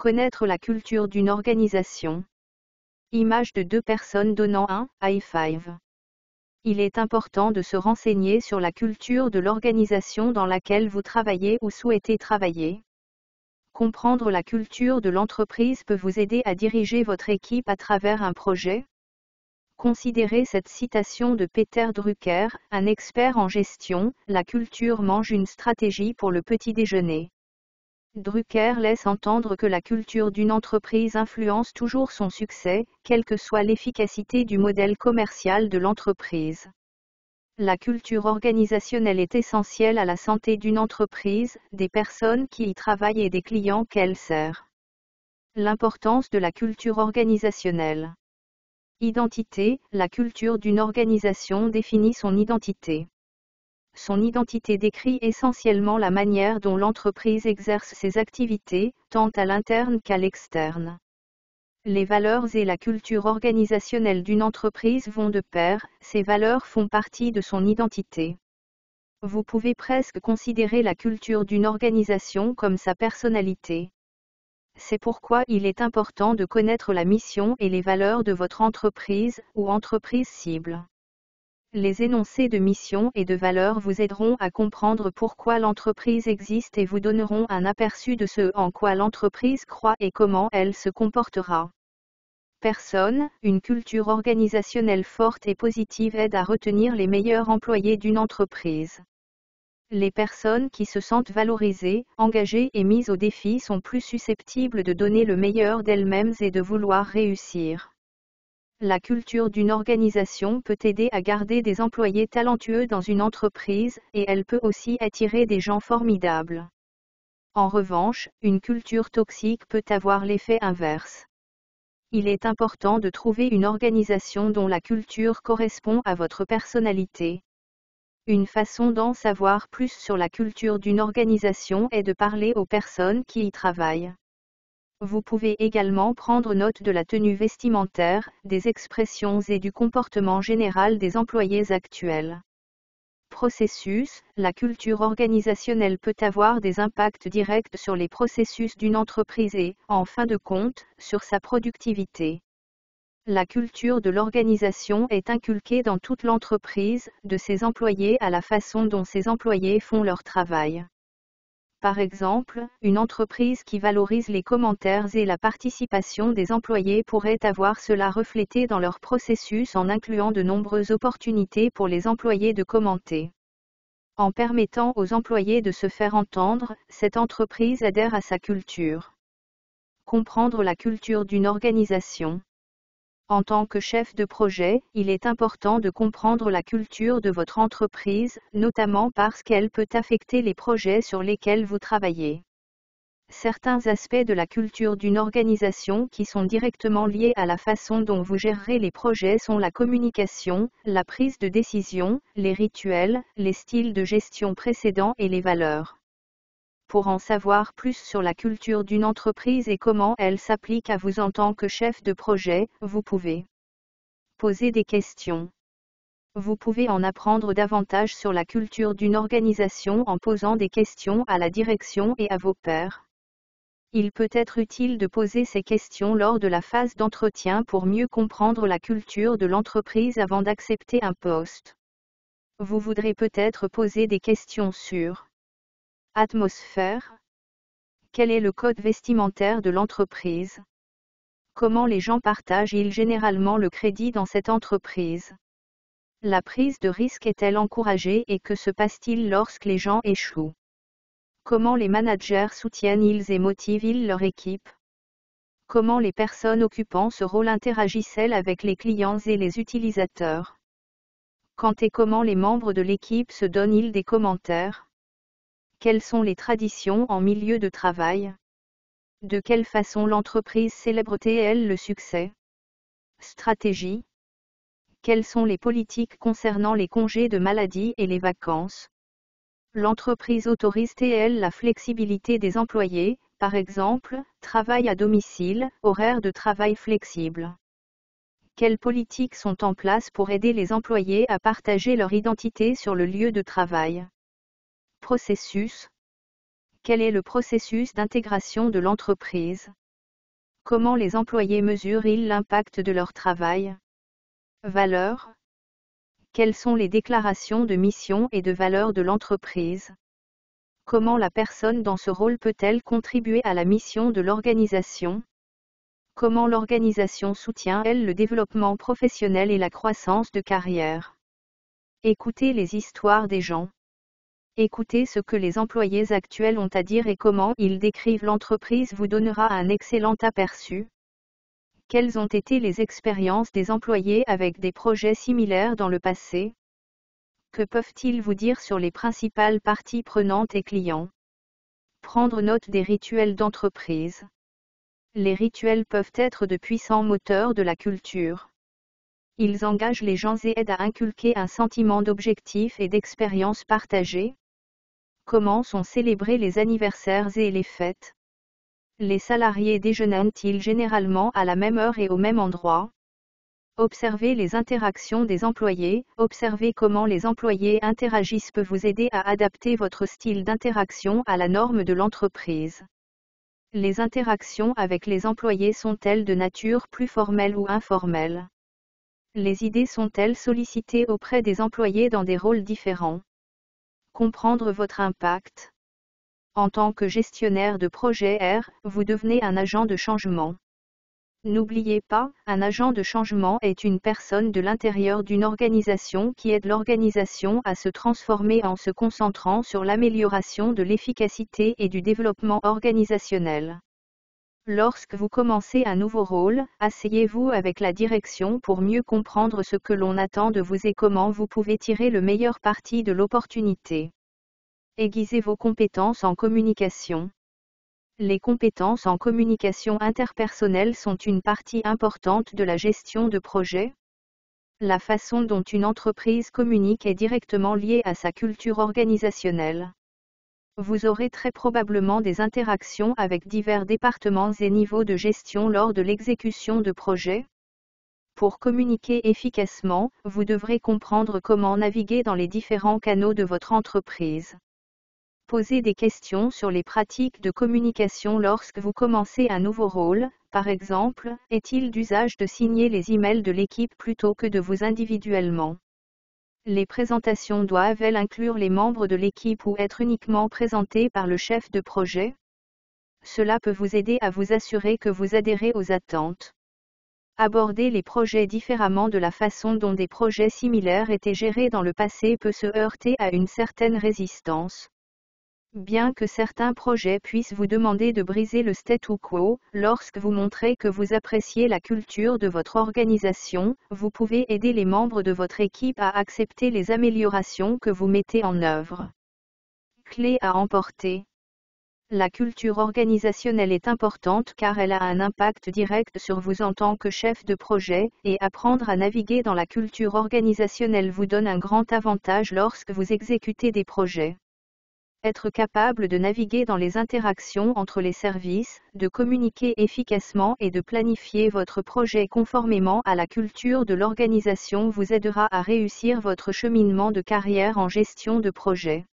Connaître la culture d'une organisation. Image de deux personnes donnant un high five. Il est important de se renseigner sur la culture de l'organisation dans laquelle vous travaillez ou souhaitez travailler. Comprendre la culture de l'entreprise peut vous aider à diriger votre équipe à travers un projet. Considérez cette citation de Peter Drucker, un expert en gestion: la culture mange une stratégie pour le petit déjeuner. Drucker laisse entendre que la culture d'une entreprise influence toujours son succès, quelle que soit l'efficacité du modèle commercial de l'entreprise. La culture organisationnelle est essentielle à la santé d'une entreprise, des personnes qui y travaillent et des clients qu'elle sert. L'importance de la culture organisationnelle. Identité. La culture d'une organisation définit son identité. Son identité décrit essentiellement la manière dont l'entreprise exerce ses activités, tant à l'interne qu'à l'externe. Les valeurs et la culture organisationnelle d'une entreprise vont de pair, ces valeurs font partie de son identité. Vous pouvez presque considérer la culture d'une organisation comme sa personnalité. C'est pourquoi il est important de connaître la mission et les valeurs de votre entreprise ou entreprise cible. Les énoncés de mission et de valeurs vous aideront à comprendre pourquoi l'entreprise existe et vous donneront un aperçu de ce en quoi l'entreprise croit et comment elle se comportera. Personne, une culture organisationnelle forte et positive aide à retenir les meilleurs employés d'une entreprise. Les personnes qui se sentent valorisées, engagées et mises au défi sont plus susceptibles de donner le meilleur d'elles-mêmes et de vouloir réussir. La culture d'une organisation peut aider à garder des employés talentueux dans une entreprise, et elle peut aussi attirer des gens formidables. En revanche, une culture toxique peut avoir l'effet inverse. Il est important de trouver une organisation dont la culture correspond à votre personnalité. Une façon d'en savoir plus sur la culture d'une organisation est de parler aux personnes qui y travaillent. Vous pouvez également prendre note de la tenue vestimentaire, des expressions et du comportement général des employés actuels. Processus. La culture organisationnelle peut avoir des impacts directs sur les processus d'une entreprise et, en fin de compte, sur sa productivité. La culture de l'organisation est inculquée dans toute l'entreprise, de ses employés à la façon dont ses employés font leur travail. Par exemple, une entreprise qui valorise les commentaires et la participation des employés pourrait avoir cela reflété dans leur processus en incluant de nombreuses opportunités pour les employés de commenter. En permettant aux employés de se faire entendre, cette entreprise adhère à sa culture. Comprendre la culture d'une organisation. En tant que chef de projet, il est important de comprendre la culture de votre entreprise, notamment parce qu'elle peut affecter les projets sur lesquels vous travaillez. Certains aspects de la culture d'une organisation qui sont directement liés à la façon dont vous gérerez les projets sont la communication, la prise de décision, les rituels, les styles de gestion précédents et les valeurs. Pour en savoir plus sur la culture d'une entreprise et comment elle s'applique à vous en tant que chef de projet, vous pouvez poser des questions. Vous pouvez en apprendre davantage sur la culture d'une organisation en posant des questions à la direction et à vos pairs. Il peut être utile de poser ces questions lors de la phase d'entretien pour mieux comprendre la culture de l'entreprise avant d'accepter un poste. Vous voudrez peut-être poser des questions sur atmosphère. Quel est le code vestimentaire de l'entreprise? Comment les gens partagent-ils généralement le crédit dans cette entreprise? La prise de risque est-elle encouragée et que se passe-t-il lorsque les gens échouent? Comment les managers soutiennent-ils et motivent-ils leur équipe? Comment les personnes occupant ce rôle interagissent-elles avec les clients et les utilisateurs? Quand et comment les membres de l'équipe se donnent-ils des commentaires? Quelles sont les traditions en milieu de travail? De quelle façon l'entreprise célèbre-t-elle le succès? Stratégie. Quelles sont les politiques concernant les congés de maladie et les vacances? L'entreprise autorise-t-elle la flexibilité des employés, par exemple, travail à domicile, horaires de travail flexibles? Quelles politiques sont en place pour aider les employés à partager leur identité sur le lieu de travail? Processus. Quel est le processus d'intégration de l'entreprise? Comment les employés mesurent-ils l'impact de leur travail? Valeurs. Quelles sont les déclarations de mission et de valeur de l'entreprise? Comment la personne dans ce rôle peut-elle contribuer à la mission de l'organisation? Comment l'organisation soutient-elle le développement professionnel et la croissance de carrière? Écoutez les histoires des gens. Écoutez ce que les employés actuels ont à dire et comment ils décrivent l'entreprise vous donnera un excellent aperçu. Quelles ont été les expériences des employés avec des projets similaires dans le passé? Que peuvent-ils vous dire sur les principales parties prenantes et clients? Prendre note des rituels d'entreprise. Les rituels peuvent être de puissants moteurs de la culture. Ils engagent les gens et aident à inculquer un sentiment d'objectif et d'expérience partagée. Comment sont célébrés les anniversaires et les fêtes? Les salariés déjeunent-ils généralement à la même heure et au même endroit? Observez les interactions des employés. Observer comment les employés interagissent peut vous aider à adapter votre style d'interaction à la norme de l'entreprise. Les interactions avec les employés sont-elles de nature plus formelle ou informelle? Les idées sont-elles sollicitées auprès des employés dans des rôles différents? Comprendre votre impact. En tant que gestionnaire de projet R, vous devenez un agent de changement. N'oubliez pas, un agent de changement est une personne de l'intérieur d'une organisation qui aide l'organisation à se transformer en se concentrant sur l'amélioration de l'efficacité et du développement organisationnel. Lorsque vous commencez un nouveau rôle, asseyez-vous avec la direction pour mieux comprendre ce que l'on attend de vous et comment vous pouvez tirer le meilleur parti de l'opportunité. Aiguisez vos compétences en communication. Les compétences en communication interpersonnelle sont une partie importante de la gestion de projet. La façon dont une entreprise communique est directement liée à sa culture organisationnelle. Vous aurez très probablement des interactions avec divers départements et niveaux de gestion lors de l'exécution de projets. Pour communiquer efficacement, vous devrez comprendre comment naviguer dans les différents canaux de votre entreprise. Posez des questions sur les pratiques de communication lorsque vous commencez un nouveau rôle. Par exemple, est-il d'usage de signer les emails de l'équipe plutôt que de vous individuellement? Les présentations doivent-elles inclure les membres de l'équipe ou être uniquement présentées par le chef de projet? Cela peut vous aider à vous assurer que vous adhérez aux attentes. Aborder les projets différemment de la façon dont des projets similaires étaient gérés dans le passé peut se heurter à une certaine résistance. Bien que certains projets puissent vous demander de briser le statu quo, lorsque vous montrez que vous appréciez la culture de votre organisation, vous pouvez aider les membres de votre équipe à accepter les améliorations que vous mettez en œuvre. Clé à emporter. La culture organisationnelle est importante car elle a un impact direct sur vous en tant que chef de projet, et apprendre à naviguer dans la culture organisationnelle vous donne un grand avantage lorsque vous exécutez des projets. Être capable de naviguer dans les interactions entre les services, de communiquer efficacement et de planifier votre projet conformément à la culture de l'organisation vous aidera à réussir votre cheminement de carrière en gestion de projet.